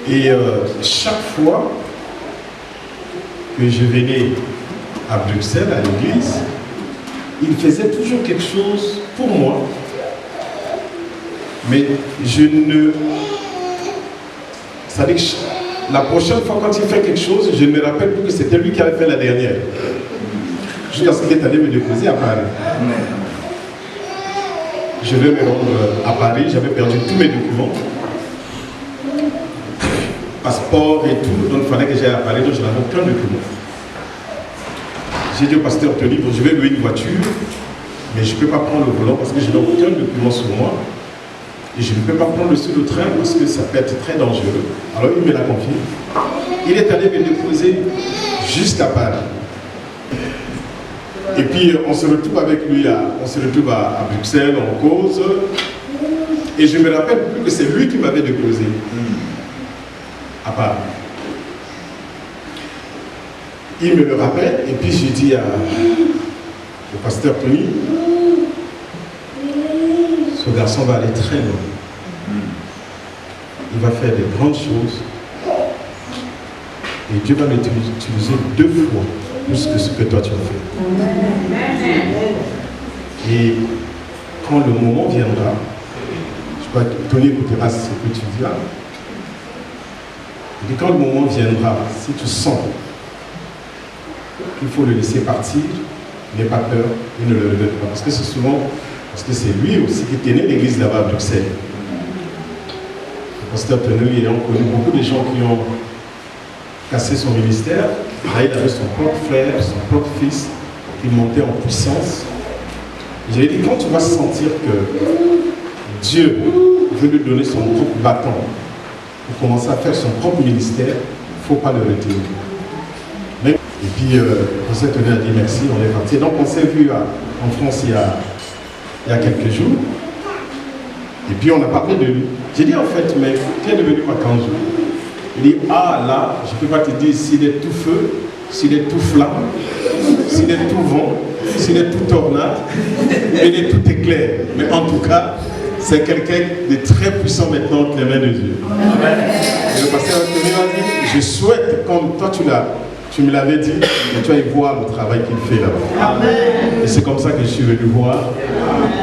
Et chaque fois que je venais à Bruxelles, à l'église, il faisait toujours quelque chose pour moi. Mais je ne... C'est-à-dire que la prochaine fois quand il fait quelque chose, je ne me rappelle plus que c'était lui qui avait fait la dernière. Jusqu'à ce qu'il est allé me déposer à Paris. Je vais me rendre à Paris, j'avais perdu tous mes documents. Passeport et tout, donc il fallait que j'aille à Paris, donc je n'avais aucun document. J'ai dit au pasteur Tony, bon, je vais louer une voiture, mais je ne peux pas prendre le volant parce que je n'ai aucun document sur moi. Et je ne peux pas prendre le train parce que ça peut être très dangereux. Alors il me l'a confié. Il est allé me déposer jusqu'à Paris. Et puis on se retrouve avec lui, on se retrouve à Bruxelles, on cause. Et je me rappelle plus que c'est lui qui m'avait déposé à Paris. Il me le rappelle et puis j'ai dit au pasteur Tony, ce garçon va aller très loin. Il va faire de grandes choses. Et Dieu va l'utiliser 2 fois plus que ce que toi tu as fait. Et quand le moment viendra, je crois que Tony écoutera ce que tu diras. Et quand le moment viendra, si tu sens qu'il faut le laisser partir, n'aie pas peur et ne le regrette pas. Parce que c'est souvent, parce que c'est lui aussi qui tenait l'église là-bas à Bruxelles. Le pasteur Tony ayant connu beaucoup de gens qui ont cassé son ministère. Là, il avait son propre frère, son propre fils, qui montait en puissance. J'ai dit, quand tu vas sentir que Dieu veut lui donner son propre bâton pour commencer à faire son propre ministère, il ne faut pas le retenir. Et puis, on s'est tenu à dire merci, on est parti. Donc, on s'est vu en France il y a quelques jours. Et puis, on a parlé de lui. J'ai dit, en fait, mais tu es devenu Makanzo. Il dit, ah là, je ne peux pas te dire s'il est tout feu, s'il est tout flamme, s'il est tout vent, s'il est tout tornade, il est tout éclair. Mais en tout cas, c'est quelqu'un de très puissant maintenant entre les mains de Dieu. Et le pasteur Anthony m'a dit, je souhaite, comme toi tu me l'avais dit, que tu ailles voir le travail qu'il fait là-bas. Et c'est comme ça que je suis venu voir.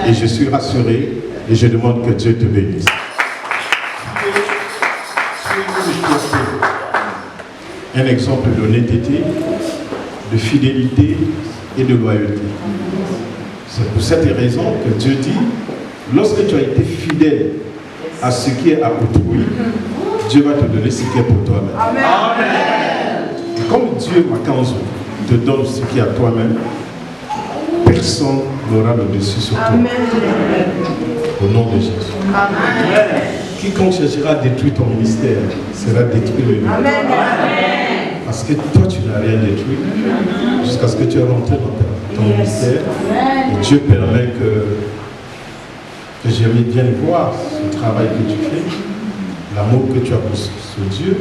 Et je suis rassuré. Et je demande que Dieu te bénisse. Un exemple d'honnêteté, de fidélité et de loyauté. C'est pour cette raison que Dieu dit, lorsque tu as été fidèle à ce qui est à autrui, Dieu va te donner ce qui est pour toi-même. Amen. Et comme Dieu, Makanzo, te donne ce qui est à toi-même, personne n'aura le dessus sur toi. Amen. Au nom de Jésus. Amen. Quiconque cherchera à détruire ton ministère sera détruit le nom. Amen. Parce que toi, tu n'as rien détruit jusqu'à ce que tu es rentré dans ton ministère. Et Dieu permet que j'aime bien voir ce travail que tu fais, l'amour que tu as pour ce Dieu.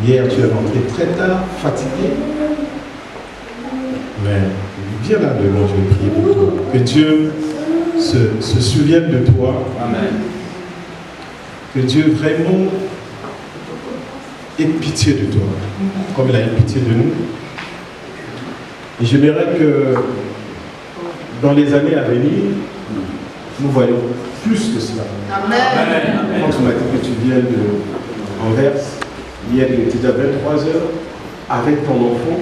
Hier, tu es rentré très tard, fatigué. Mais viens là devant, je vais prier pour toi. Que Dieu se souvienne de toi. Amen. Que Dieu vraiment ait pitié de toi, comme il a eu pitié de nous. Et j'aimerais que dans les années à venir, nous voyons plus que cela. Amen. Quand tu m'as dit que tu viens d'Anvers, hier il était déjà 23 heures, avec ton enfant,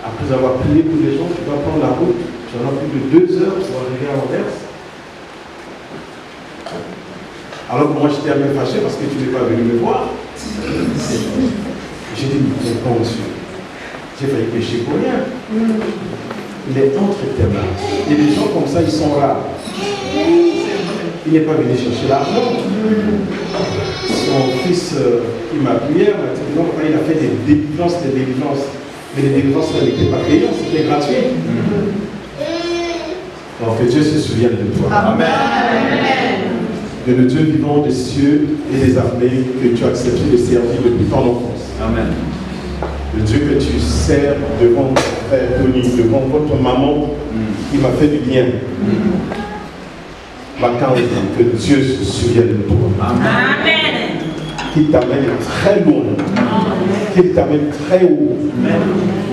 après avoir prié pour les gens, tu vas prendre la route, tu en as plus de 2 heures pour arriver à Anvers. Alors que moi j'étais un peu fâché parce que tu n'es pas venu me voir. J'ai dit, mais comprends monsieur, j'ai failli pécher pour rien. Il est entre tes mains. Et des gens comme ça, ils sont rares. Il n'est pas venu chercher l'argent. Son fils qui m'a appuyé m'a dit, non, il a fait des délivrances. Mais les délivrances n'étaient pas payantes, c'était gratuit. Donc que Dieu se souvienne de toi. Amen. De le Dieu vivant des cieux et des armées que tu as accepté de servir depuis ton enfance. Amen. Le Dieu que tu sers devant ton frère Tony, devant votre maman qui m'a fait du bien. Makanzo, que Dieu se souvienne de toi. Amen. qui t'amène très loin, qui t'amène très haut,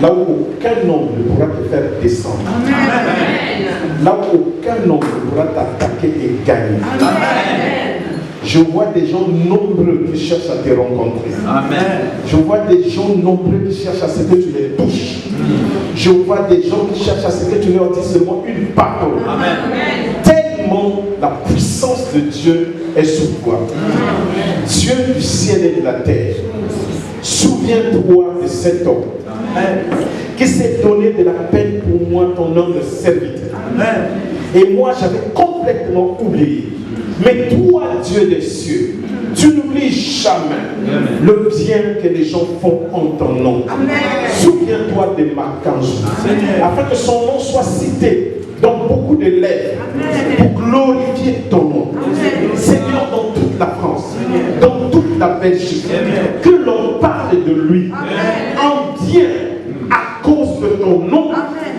là où aucun homme ne pourra te faire descendre, là où aucun homme ne pourra t'attaquer et gagner. Je vois des gens nombreux qui cherchent à te rencontrer. Je vois des gens nombreux qui cherchent à ce que tu les touches. Je vois des gens qui cherchent à ce que tu leur dises seulement une parole. Tellement la puissance de Dieu est sur toi. Dieu du ciel et de la terre, souviens-toi de cet homme qui s'est donné de la peine pour moi, ton homme de serviteur. Et moi, j'avais complètement oublié. Mais toi, Dieu des cieux, tu n'oublies jamais le bien que les gens font en ton nom. Souviens-toi de Makanzou, afin que son nom soit cité dans beaucoup de lèvres pour glorifier ton nom. Seigneur, dans toute la France, dans toute la Belgique, que l'on parle de lui en bien à cause de ton nom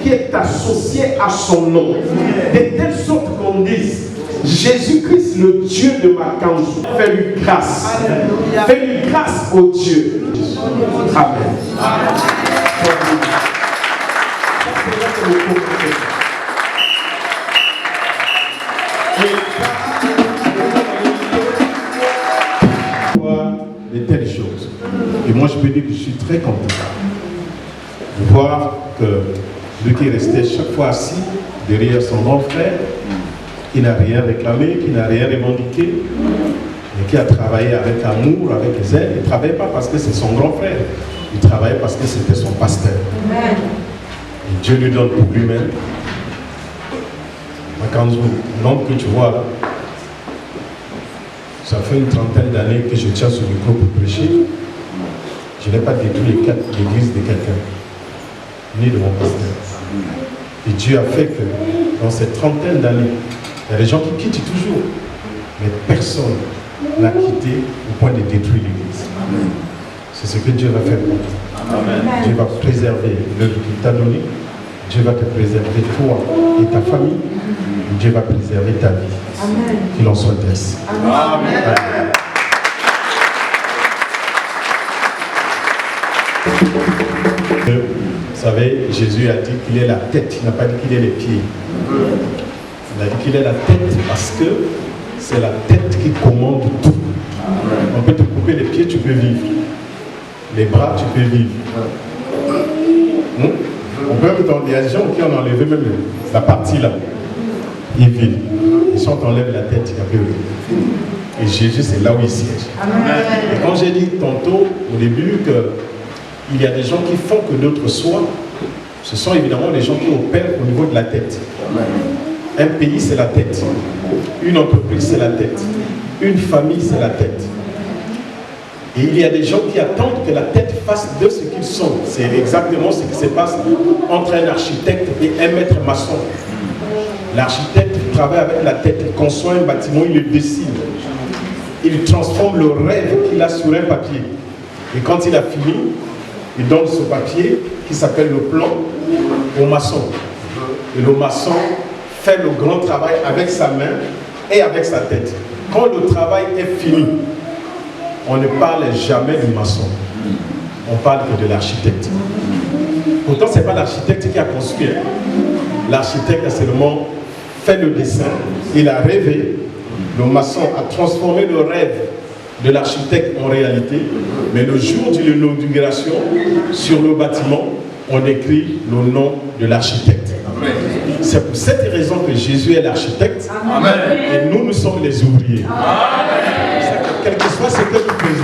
qui est associé à son nom. De telle sorte qu'on dise: Jésus-Christ, le Dieu de Makanzou, fais-lui grâce. Fais-lui grâce au Dieu. Amen. De telles choses. Et moi, je peux dire que je suis très content de voir que lui qui restait chaque fois assis derrière son grand frère, qui n'a rien réclamé, qui n'a rien revendiqué, mais qui a travaillé avec amour, avec zèle. Il ne travaillait pas parce que c'est son grand frère, il travaillait parce que c'était son pasteur. Et Dieu lui donne pour lui-même. Makanzou, l'homme que tu vois là, ça fait une trentaine d'années que je tiens ce micro pour prêcher. Je n'ai pas détruit l'église de quelqu'un, ni de mon pasteur. Et Dieu a fait que dans cette trentaine d'années, il y a des gens qui quittent toujours, mais personne n'a quitté au point de détruire l'église. C'est ce que Dieu va faire pour toi. Dieu va préserver l'œuvre qu'il t'a donné. Dieu va te préserver toi et ta famille. Et Dieu va préserver ta vie. Qu'il en soit ainsi. Amen. Vous savez, Jésus a dit qu'il est la tête, il n'a pas dit qu'il est les pieds. Il a dit qu'il est la tête parce que c'est la tête qui commande tout. On peut te couper les pieds, tu peux vivre. Les bras, tu peux vivre. On peut mettre dans des gens qui ont enlevé même la partie là. Ils vivent. Et si on t'enlève la tête, il n'y a plus rien. Et Jésus, c'est là où il siège. Et quand j'ai dit tantôt, au début, qu'il y a des gens qui font que d'autres soient, ce sont évidemment les gens qui opèrent au niveau de la tête. Un pays, c'est la tête. Une entreprise, c'est la tête. Une famille, c'est la tête. Et il y a des gens qui attendent que la tête fasse de ce qu'ils sont. C'est exactement ce qui se passe entre un architecte et un maître maçon. L'architecte travaille avec la tête, il conçoit un bâtiment, il le dessine. Il transforme le rêve qu'il a sur un papier. Et quand il a fini, il donne ce papier qui s'appelle le plan au maçon. Et le maçon fait le grand travail avec sa main et avec sa tête. Quand le travail est fini, on ne parle jamais du maçon. On parle que de l'architecte. Pourtant, ce n'est pas l'architecte qui a construit. L'architecte a seulement fait le dessin, il a rêvé. Le maçon a transformé le rêve de l'architecte en réalité. Mais le jour de l'inauguration, sur le bâtiment, on écrit le nom de l'architecte. C'est pour cette raison que Jésus est l'architecte et nous, nous sommes les ouvriers. Quel que soit ce que nous faisons.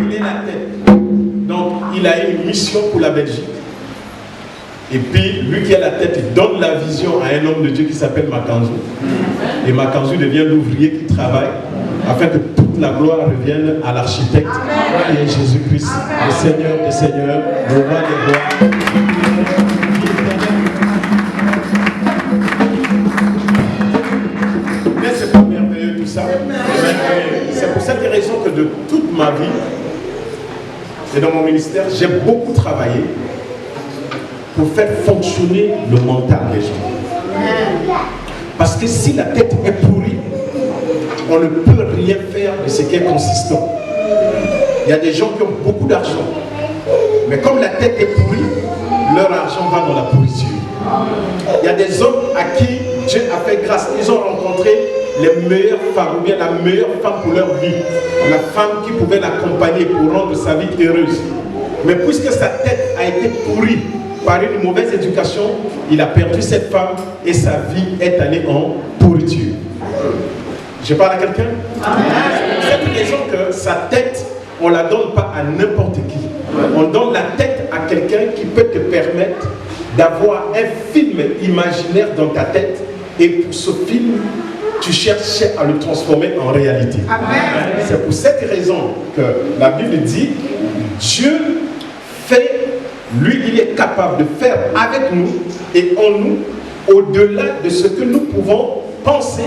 Il est la tête. Donc, il a une mission pour la Belgique. Et puis, lui qui a la tête, il donne la vision à un homme de Dieu qui s'appelle Makanzou. Et Makanzou devient l'ouvrier qui travaille afin que toute la gloire revienne à l'architecte qui est Jésus-Christ, le Seigneur des Seigneurs, le roi des rois. Mais c'est pas merveilleux tout ça. C'est pour cette raison que de toute ma vie et dans mon ministère, j'ai beaucoup travaillé pour faire fonctionner le mental des gens. Parce que si la tête est pourrie, on ne peut rien faire de ce qui est consistant. Il y a des gens qui ont beaucoup d'argent, mais comme la tête est pourrie, leur argent va dans la pourriture. Il y a des hommes à qui Dieu a fait grâce. Ils ont rencontré les meilleures femmes, ou bien la meilleure femme pour leur vie. La femme qui pouvait l'accompagner pour rendre sa vie heureuse. Mais puisque sa tête a été pourrie par une mauvaise éducation, il a perdu cette femme et sa vie est allée en pourriture. Je parle à quelqu'un? C'est pour cette raison que sa tête, on ne la donne pas à n'importe qui. On donne la tête à quelqu'un qui peut te permettre d'avoir un film imaginaire dans ta tête et pour ce film, tu cherches à le transformer en réalité. C'est pour cette raison que la Bible dit, Dieu fait, lui, il est capable de faire avec nous et en nous au-delà de ce que nous pouvons penser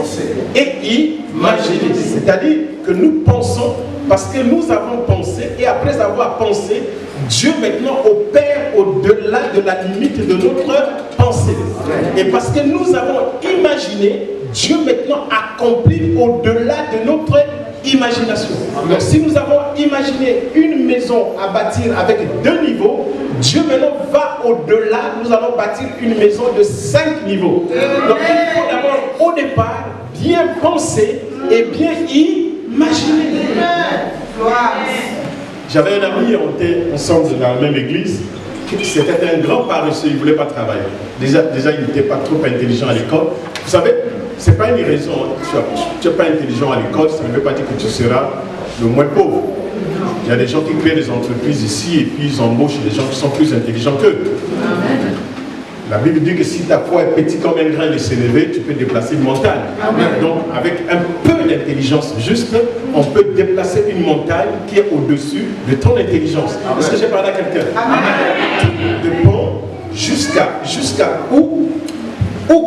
et imaginer. C'est-à-dire que nous pensons parce que nous avons pensé et après avoir pensé, Dieu maintenant opère au-delà de la limite de notre pensée. Et parce que nous avons imaginé, Dieu maintenant accomplit au-delà de notre imagination. Donc si nous avons imaginé une maison à bâtir avec 2 niveaux, Dieu maintenant va au-delà, nous allons bâtir une maison de 5 niveaux. Donc il faut d'abord au départ bien penser et bien imaginer. J'avais un ami, on était ensemble dans la même église. C'était un grand paresseux, il ne voulait pas travailler. Déjà il n'était pas trop intelligent à l'école. Vous savez, ce n'est pas une raison. Tu n'es pas intelligent à l'école, ça ne veut pas dire que tu seras le moins pauvre. Il y a des gens qui créent des entreprises ici et puis ils embauchent des gens qui sont plus intelligents qu'eux. La Bible dit que si ta foi est petite comme un grain de sénévé, tu peux déplacer une montagne. Donc, avec un peu d'intelligence juste, on peut déplacer une montagne qui est au-dessus de ton intelligence. Est-ce que j'ai parlé à quelqu'un? Tout dépend jusqu'à où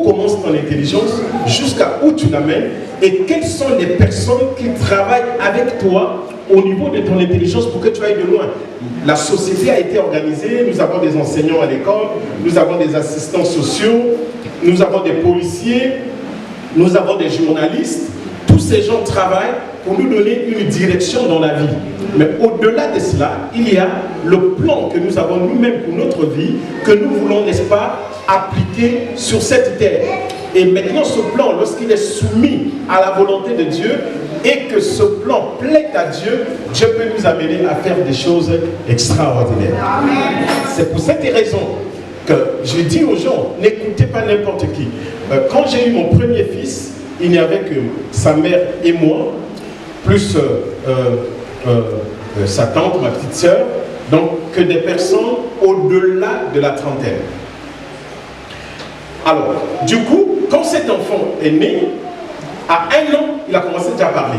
commence ton intelligence, jusqu'à où tu l'amènes et quelles sont les personnes qui travaillent avec toi au niveau de ton intelligence pour que tu ailles de loin. La société a été organisée, nous avons des enseignants à l'école, nous avons des assistants sociaux, nous avons des policiers, nous avons des journalistes. Tous ces gens travaillent pour nous donner une direction dans la vie. Mais au-delà de cela, il y a le plan que nous avons nous-mêmes pour notre vie, que nous voulons, n'est-ce pas, appliquer sur cette terre. Et maintenant, ce plan, lorsqu'il est soumis à la volonté de Dieu, et que ce plan plaît à Dieu, Dieu peut nous amener à faire des choses extraordinaires. C'est pour cette raison que je dis aux gens, n'écoutez pas n'importe qui. Quand j'ai eu mon premier fils, il n'y avait que sa mère et moi, plus sa tante, ma petite sœur, donc que des personnes au-delà de la trentaine. Alors, du coup, quand cet enfant est né, à 1 an, il a commencé déjà à parler.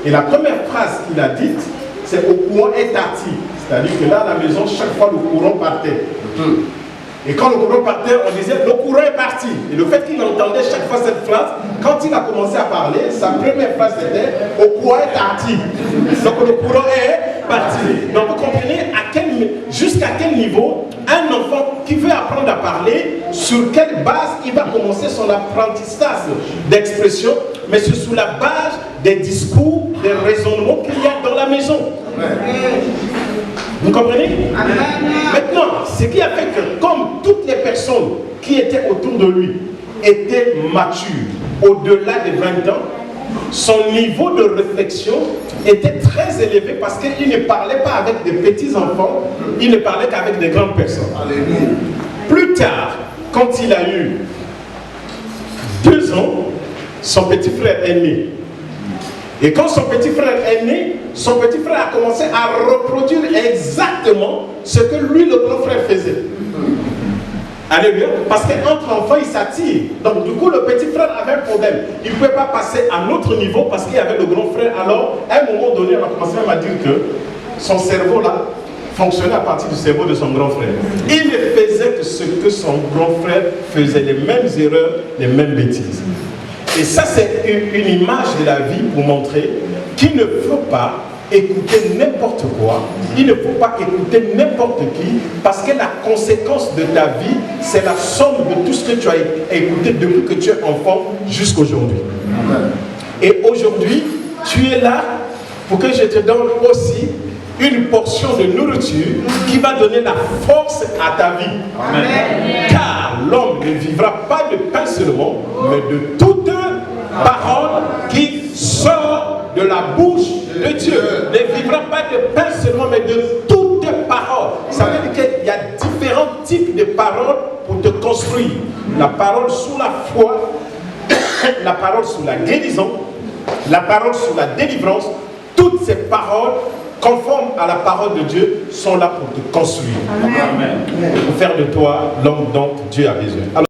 Et la première phrase qu'il a dite, c'est « au courant est parti ». C'est-à-dire que là, à la maison, chaque fois, le courant partait. Et quand le courant partait, on disait « le courant est parti ». Et le fait qu'il entendait chaque fois cette phrase, quand il a commencé à parler, sa première phrase était « au courant est parti ». Donc le courant est parti. Donc vous comprenez jusqu'à quel niveau un enfant qui veut apprendre à parler, sur quelle base il va commencer son apprentissage d'expression, mais c'est sous la base des discours, des raisonnements qu'il y a dans la maison. Vous comprenez? Maintenant, ce qui a fait que comme toutes les personnes qui étaient autour de lui étaient matures, au-delà de 20 ans, son niveau de réflexion était très élevé parce qu'il ne parlait pas avec des petits enfants, il ne parlait qu'avec des grandes personnes. Alléluia. Plus tard, quand il a eu 2 ans, son petit frère est né. Et quand son petit frère est né, son petit frère a commencé à reproduire exactement ce que lui, le grand frère, faisait. Alléluia. Parce qu'entre enfants, ils s'attirent. Donc, du coup, le petit frère avait un problème. Il ne pouvait pas passer à notre niveau parce qu'il y avait le grand frère. Alors, à un moment donné, on a commencé à dire que son cerveau, là, fonctionnait à partir du cerveau de son grand frère. Il ne faisait que ce que son grand frère faisait, les mêmes erreurs, les mêmes bêtises. Et ça, c'est une image de la vie pour montrer qu'il ne faut pas écouter n'importe quoi, il ne faut pas écouter n'importe qui, parce que la conséquence de ta vie, c'est la somme de tout ce que tu as écouté depuis que tu es enfant jusqu'aujourd'hui. Et aujourd'hui, tu es là pour que je te donne aussi une portion de nourriture qui va donner la force à ta vie. Amen. Car l'homme ne vivra pas de pain seulement, mais de toute parole qui sort de la bouche de Dieu. Ne vivra pas de pain seulement, mais de toute parole. Ça veut dire qu'il y a différents types de paroles pour te construire. La parole sous la foi, la parole sous la guérison, la parole sous la délivrance. Toutes ces paroles conformes à la parole de Dieu sont là pour te construire. Amen. Pour faire de toi l'homme dont Dieu a besoin. Alors,